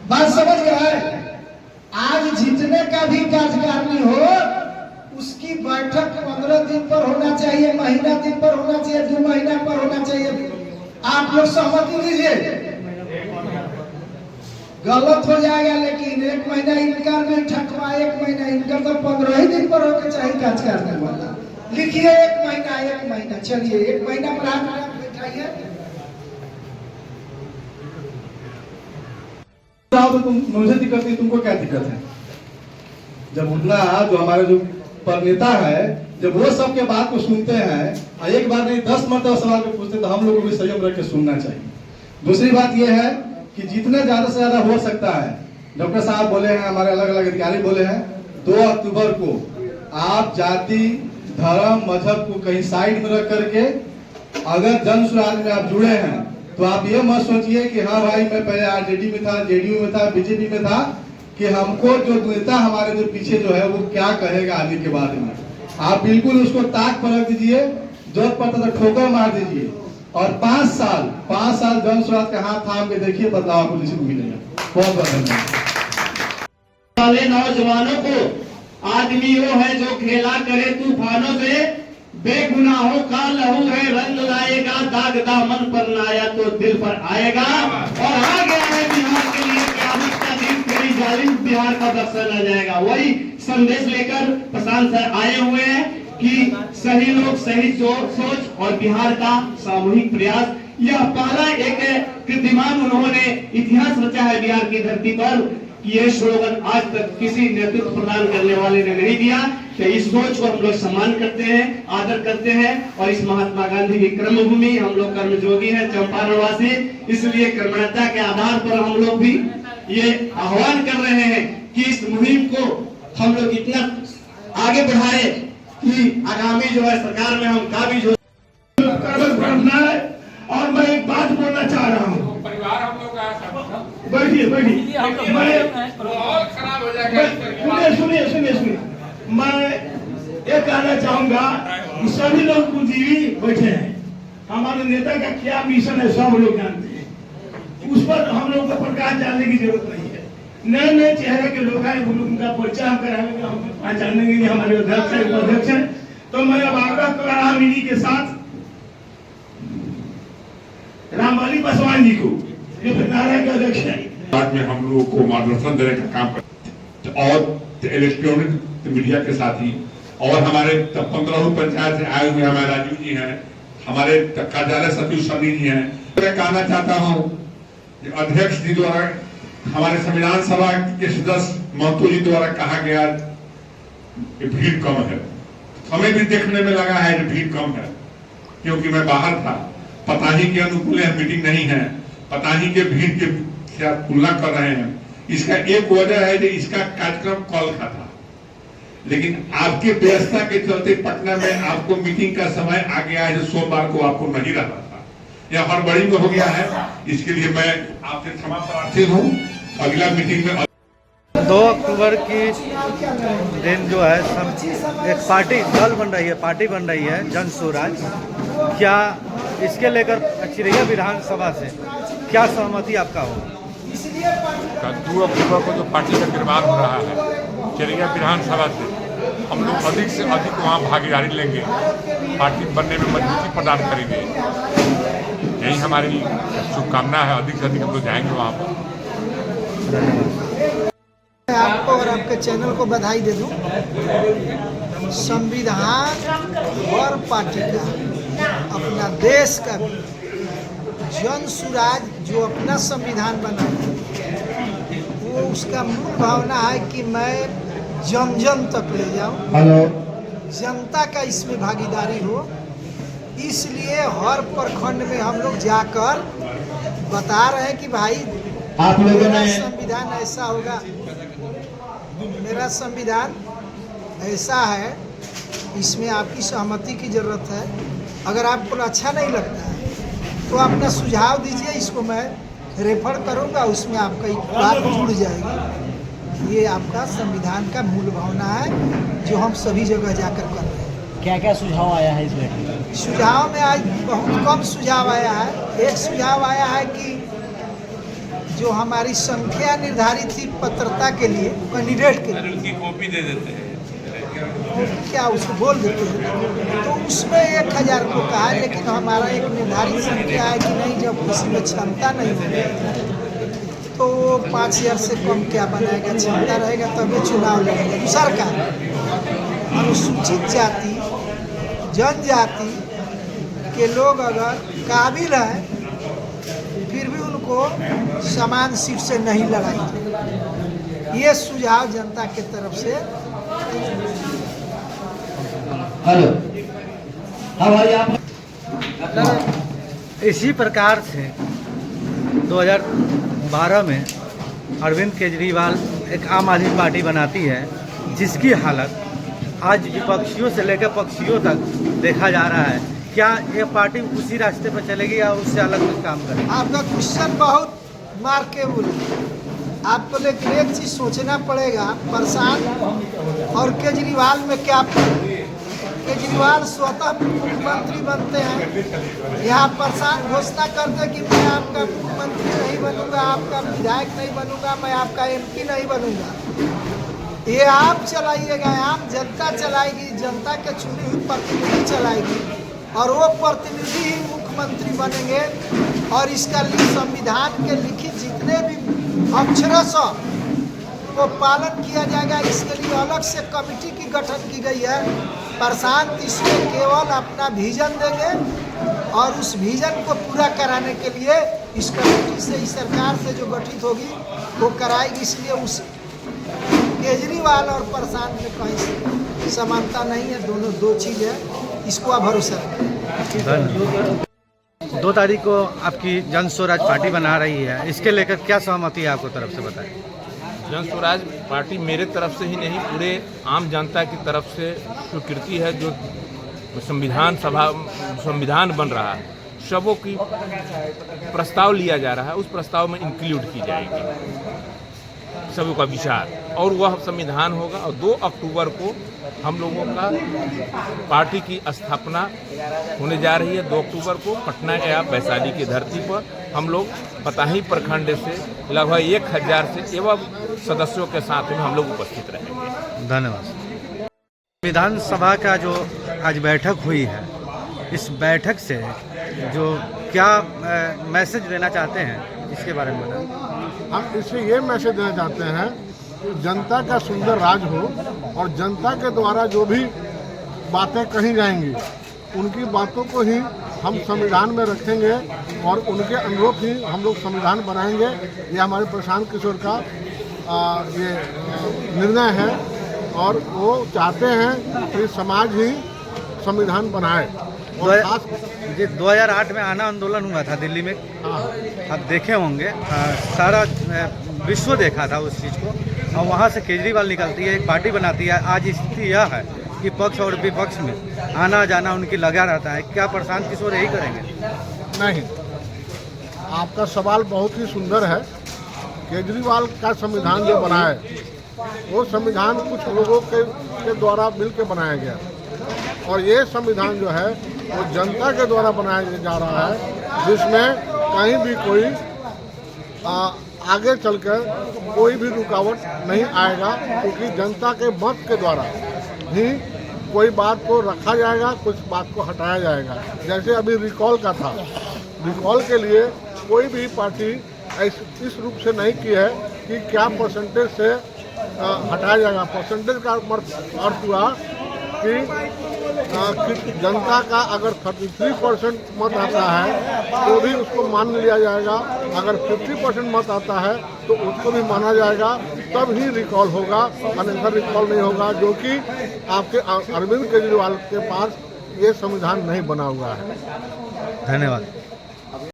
बात समझ गए? आज जितने का भी कार्यकारिणी हो उसकी बैठक 15 दिन पर होना चाहिए, महीना दिन पर होना चाहिए, 2 महीना पर होना चाहिए। आप लोग सहमति दीजिए। गलत हो जाएगा, लेकिन 1 महीना इनका नहीं ठकवा, 1 महीना इनका तो 15 ही दिन पर होना चाहिए कार्यकारिणी वाला। लिखिए 1 महीना, 1 महीना। चलिए 1 महीना पर हाथ बैठाइए। तो तुम मुझे दिक्कत नहीं, तुमको क्या दिक्कत है? जब उतना जो हमारे जो पर नेता है, जब वो सबके बात को सुनते हैं और एक बार नहीं 10 मरतबा सवाल को पूछते, तो हम लोगों को भी संयम रख के सुनना चाहिए। दूसरी बात यह है कि जितने ज्यादा से ज्यादा हो सकता है, डॉक्टर साहब बोले हैं, हमारे अलग अलग अधिकारी बोले हैं, 2 अक्टूबर को आप जाति धर्म मजहब को कहीं साइड में रख करके अगर जन स्वराज में आप जुड़े हैं तो आप ये मत सोचिए कि हाँ भाई मैं पहले आरजेडी में था, जेडीयू में था, बीजेपी में था, कि हमको जो नेता हमारे जो पीछे जो है वो क्या कहेगा आने के बाद में। आप बिल्कुल उसको ताक परख दीजिए, जरूरत पड़ता तो ठोकर मार दीजिए और 5 साल जन स्वराज का हाथ थाम के देखिए, बदलाव आपको निश्चित मिलेगा। बहुत बहुत धन्यवाद। नौजवानों को आदमी वो है जो खेला करे तूफानों से, बेगुनाहों का लहू है रंग लाएगा, दाग दामन पर न आया तो दिल पर आएगा। और आ गया है बिहार के लिए क़यामत का दिन, तेरी जालिम बिहार का बख्शा न जाएगा। वही संदेश लेकर प्रशांत सर आए हुए हैं कि सही लोग सही सोच और बिहार का सामूहिक प्रयास, यह पहला एक कीर्तिमान उन्होंने इतिहास रचा है बिहार की धरती पर। ये स्लोगन आज तक किसी नेतृत्व प्रदान करने वाले ने नहीं दिया। कि इस सोच को हम लोग सम्मान करते हैं, आदर करते हैं। और इस महात्मा गांधी की कर्मभूमि, हम लोग कर्मयोगी हैं, चंपारणवासी, इसलिए कर्मण्यता के आधार पर हम लोग भी ये आह्वान कर रहे हैं कि इस मुहिम को हम लोग इतना आगे बढ़ाए कि आगामी जो है सरकार में हम काबिज हो। और मैं एक बात बोलना चाह रहा हूँ, परिवार हम लोग का बैठिए खराब हो जाएगा। सुनिए, मैं ये कहना चाहूंगा कि सभी लोग बुद्धिजीवी बैठे हैं, हमारे नेता का क्या मिशन है सब लोग जानते हैं, उस पर हम लोग को प्रकाश डालने की जरूरत नहीं है। नए नए चेहरे के लोग हैं, उनका परिचय हम कराएंगे, हम पहचानेंगे हमारे अध्यक्ष है, उपाध्यक्ष है। तो मैं अब आग्रह कर रहा हूँ इन्हीं के साथ रामबाली पासवान जी को, जो नारायण के अध्यक्ष है, बाद में हम लोगों को मार्गदर्शन देने का काम करते और इलेक्ट्रॉनिक मीडिया के साथ ही, और हमारे 15 पंचायत से आए हुए हमारे राजू जी हैं, हमारे कार्यालय सचिव सभी जी हैं। मैं कहना चाहता हूँ अध्यक्ष जी द्वारा, हमारे संविधान सभा के सदस्य महतो जी द्वारा कहा गया भीड़ कम है, हमें भी देखने में लगा है भीड़ कम है, क्योंकि मैं बाहर था। पता ही के अनुकूल मीटिंग नहीं है, पता ही के भीड़ के क्या तुलना कर रहे हैं। इसका एक वजह है कि इसका कार्यक्रम कल का था, लेकिन आपके व्यवस्था के चलते पटना में आपको मीटिंग का समय आ गया है जो सोमवार को आपको नहीं रहना था, यह हड़बड़ी में हो गया है। इसके लिए मैं आपसे क्षमा प्रार्थी हूँ। अगला मीटिंग में 2 अक्टूबर की दिन जो है एक पार्टी दल बन रही है, पार्टी बन रही है जन स्वराज। क्या इसके लेकर चिरैया विधानसभा से क्या सहमति आपका हो? 2 अक्टूबर को जो पार्टी का निर्माण हो रहा है चिरैया विधानसभा से, हम लोग अधिक से अधिक वहाँ भागीदारी लेंगे, पार्टी बनने में मजबूती प्रदान करेंगे। यही हमारी शुभकामना है, अधिक से अधिक हम लोग जाएंगे वहाँ पर। आपको और आपके चैनल को बधाई दे दूं। संविधान और पार्टी का, अपना देश का जन स्वराज जो अपना संविधान बना वो उसका मूल भावना है कि मैं जन जन तक ले जाऊं, जनता का इसमें भागीदारी हो। इसलिए हर प्रखंड में हम लोग जाकर बता रहे हैं कि भाई आप लोगों ने संविधान ऐसा होगा, मेरा संविधान ऐसा है, इसमें आपकी सहमति की जरूरत है। अगर आपको अच्छा नहीं लगता है तो अपना सुझाव दीजिए, इसको मैं रेफर करूंगा, उसमें आपका एक बात जुड़ जाएगी। ये आपका संविधान का मूल भावना है जो हम सभी जगह जाकर कर रहे हैं। क्या क्या सुझाव आया है इसमें? सुझाव में आज बहुत कम सुझाव आया है। एक सुझाव आया है कि जो हमारी संख्या निर्धारित थी पात्रता के लिए कैंडिडेट के लिए, उनकी कॉपी दे देते हैं। क्या उसको बोल देते हैं, तो उसमें 1000 को कहा, लेकिन हमारा एक निर्धारित संख्या है कि नहीं, जब किसी में क्षमता नहीं होगी तो 5000 से कम क्या बनाएगा, क्षमता रहेगा तभी चुनाव लड़ेगा। दूसरा का अनुसूचित जाति जनजाति के लोग अगर काबिल हैं फिर भी उनको समान सीट से नहीं लड़ाई। ये सुझाव जनता के तरफ से। हेलो, हाँ भाई आप इसी प्रकार से 2012 में अरविंद केजरीवाल एक आम आदमी पार्टी बनाती है, जिसकी हालत आज विपक्षियों से लेकर पक्षियों तक देखा जा रहा है। क्या ये पार्टी उसी रास्ते पर चलेगी या उससे अलग कुछ काम करेगी? आपका क्वेश्चन बहुत मार्केबल है। आपको लेकिन एक चीज सोचना पड़ेगा, प्रशांत और केजरीवाल में क्या फर्क है। केजरीवाल स्वतः मुख्यमंत्री बनते हैं, यहाँ प्रशांत घोषणा करते हैं कि मैं आपका मुख्यमंत्री नहीं बनूंगा, आपका विधायक नहीं बनूंगा, मैं आपका MP नहीं बनूंगा। ये आप चलाइएगा, आम जनता चलाएगी, जनता के चुनी हुई प्रतिनिधि चलाएगी और वो प्रतिनिधि ही मुख्यमंत्री बनेंगे। और इसका संविधान के लिखित जितने भी अक्षरशः को पालन किया जाएगा। इसके लिए अलग से कमेटी की गठन की गई है। प्रशांत इसमें केवल अपना विजन देंगे और उस विजन को पूरा कराने के लिए इस कमेटी से, इस सरकार से जो गठित होगी वो कराएगी। इसलिए उस केजरीवाल और प्रशांत में कहीं समानता नहीं है, दोनों दो चीज़ है, इसको आप भरोसा रखें। 2 तारीख को आपकी जन स्वराज पार्टी बना रही है, इसके लेकर क्या सहमति है आपको तरफ से बताएं? जन स्वराज पार्टी मेरे तरफ से ही नहीं, पूरे आम जनता की तरफ से स्वीकृति है। जो संविधान बन रहा है, सबों की प्रस्ताव लिया जा रहा है, उस प्रस्ताव में इंक्लूड की जाएगी सबों का विचार, और वह संविधान होगा। और 2 अक्टूबर को हम लोगों का पार्टी की स्थापना होने जा रही है। 2 अक्टूबर को पटना या वैशाली की धरती पर हम लोग पताही प्रखंड से लगभग 1000 से एवं सदस्यों के साथ में हम लोग उपस्थित रहेंगे। धन्यवाद। विधानसभा का जो आज बैठक हुई है, इस बैठक से जो क्या मैसेज देना चाहते हैं, इसके बारे में बताएं। हम इससे ये मैसेज देना चाहते हैं कि जनता का सुंदर राज हो और जनता के द्वारा जो भी बातें कही जाएंगी उनकी बातों को ही हम संविधान में रखेंगे और उनके अनुरूप ही हम लोग संविधान बनाएंगे। ये हमारे प्रशांत किशोर का ये निर्णय है और वो चाहते हैं कि समाज ही संविधान बनाए। और खास 2008 में आना आंदोलन हुआ था दिल्ली में, आप देखे होंगे, सारा विश्व देखा था उस चीज़ को, और वहाँ से केजरीवाल निकलती है, एक पार्टी बनाती है। आज स्थिति यह है कि पक्ष और विपक्ष में आना जाना उनकी लगा रहता है। क्या प्रशांत किशोर यही करेंगे? नहीं, आपका सवाल बहुत ही सुंदर है। केजरीवाल का संविधान जो बना है वो संविधान कुछ लोगों के द्वारा मिलकर बनाया गया, और ये संविधान जो है वो जनता के द्वारा बनाया जा रहा है, जिसमें कहीं भी कोई आगे चलकर कोई भी रुकावट नहीं आएगा, क्योंकि जनता के मत के द्वारा ही कोई बात को रखा जाएगा, कुछ बात को हटाया जाएगा। जैसे अभी रिकॉल का था, रिकॉल के लिए कोई भी पार्टी इस रूप से नहीं की है कि क्या परसेंटेज से हटाया जाएगा। परसेंटेज का अर्थ हुआ कि जनता का अगर 33% मत आता है तो भी उसको मान लिया जाएगा, अगर 50% मत आता है तो उसको भी माना जाएगा, तब ही रिकॉल होगा, अन्यथा रिकॉल नहीं होगा। जो कि आपके अरविंद केजरीवाल के पास ये संविधान नहीं बना हुआ है। धन्यवाद।